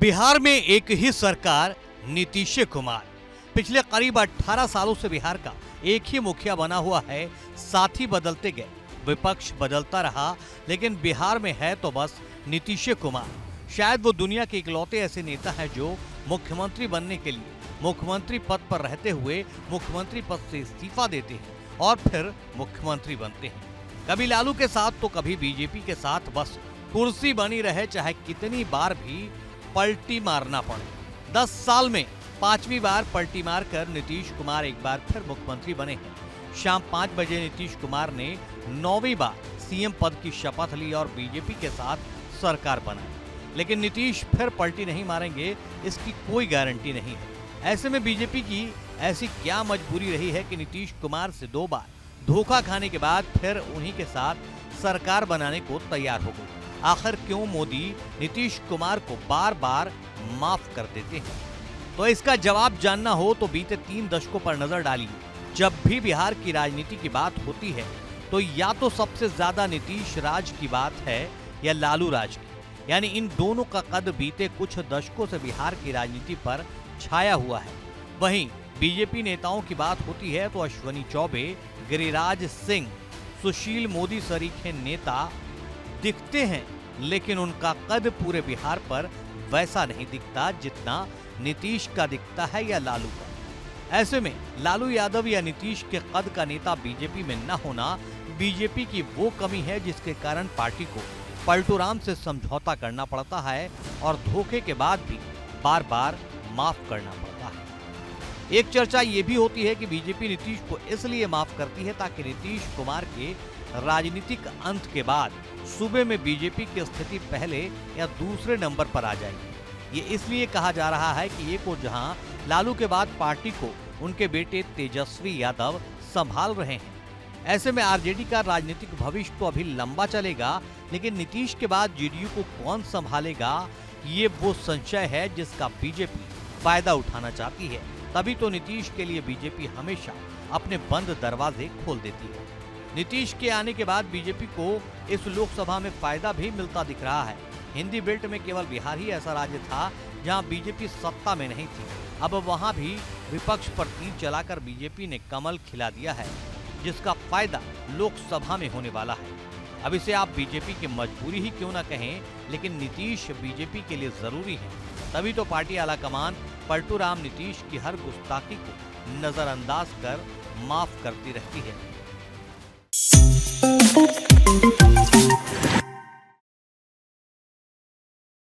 बिहार में एक ही सरकार, नीतीश कुमार। पिछले करीब 18 सालों से बिहार का एक ही मुखिया बना हुआ है। साथी बदलते गए, विपक्ष बदलता रहा, लेकिन बिहार में है तो बस नीतीश कुमार। शायद वो दुनिया के इकलौते ऐसे नेता हैं जो मुख्यमंत्री बनने के लिए मुख्यमंत्री पद पर रहते हुए मुख्यमंत्री पद से इस्तीफा देते हैं और फिर मुख्यमंत्री बनते हैं। कभी लालू के साथ तो कभी बीजेपी के साथ, बस कुर्सी बनी रहे, चाहे कितनी बार भी पलटी मारना पड़े। 10 साल में 5वीं बार पलटी मारकर नीतीश कुमार एक बार फिर मुख्यमंत्री बने हैं। शाम 5 बजे नीतीश कुमार ने 9वीं बार सीएम पद की शपथ ली और बीजेपी के साथ सरकार बनाई। लेकिन नीतीश फिर पलटी नहीं मारेंगे, इसकी कोई गारंटी नहीं है। ऐसे में बीजेपी की ऐसी क्या मजबूरी रही है कि नीतीश कुमार से 2 बार धोखा खाने के बाद फिर उन्हीं के साथ सरकार बनाने को तैयार हो गई। आखिर क्यों मोदी नीतीश कुमार को बार बार माफ कर देते हैं? तो इसका जवाब जानना हो तो बीते 3 दशकों पर नजर डालिए। जब भी बिहार की राजनीति की बात होती है तो या तो सबसे ज्यादा नीतीश राज की बात है या लालू राज की। यानी इन दोनों का कद बीते कुछ दशकों से बिहार की राजनीति पर छाया हुआ है। वहीं बीजेपी नेताओं की बात होती है तो अश्विनी चौबे, गिरिराज सिंह, सुशील मोदी सरीखे नेता दिखते हैं, लेकिन उनका कद पूरे बिहार पर वैसा नहीं दिखता जितना नीतीश का दिखता है या लालू का। ऐसे में लालू यादव या नीतीश के कद का नेता बीजेपी में न होना बीजेपी की वो कमी है जिसके कारण पार्टी को पलटूराम से समझौता करना पड़ता है और धोखे के बाद भी बार बार माफ करना पड़ता है। एक चर्चा ये भी होती है कि बीजेपी नीतीश को इसलिए माफ करती है ताकि नीतीश कुमार के राजनीतिक अंत के बाद सूबे में बीजेपी की स्थिति पहले या दूसरे नंबर पर आ जाएगी। ये इसलिए कहा जा रहा है कि एक ओर जहां लालू के बाद पार्टी को उनके बेटे तेजस्वी यादव संभाल रहे हैं, ऐसे में आरजेडी का राजनीतिक भविष्य तो अभी लंबा चलेगा, लेकिन नीतीश के बाद जेडीयू को कौन संभालेगा, ये वो संशय है जिसका बीजेपी फायदा उठाना चाहती है। तभी तो नीतीश के लिए बीजेपी हमेशा अपने बंद दरवाजे खोल देती है। नीतीश के आने के बाद बीजेपी को इस लोकसभा में फायदा भी मिलता दिख रहा है। हिंदी बेल्ट में केवल बिहार ही ऐसा राज्य था जहां बीजेपी सत्ता में नहीं थी। अब वहां भी विपक्ष पर तीर चलाकर बीजेपी ने कमल खिला दिया है, जिसका फायदा लोकसभा में होने वाला है। अब इसे आप बीजेपी की मजबूरी ही क्यों ना कहें, लेकिन नीतीश बीजेपी के लिए जरूरी है। तभी तो पार्टी आलाकमान पलटूराम नीतीश की हर गुस्ताखी को नजरअंदाज कर माफ करती रहती है।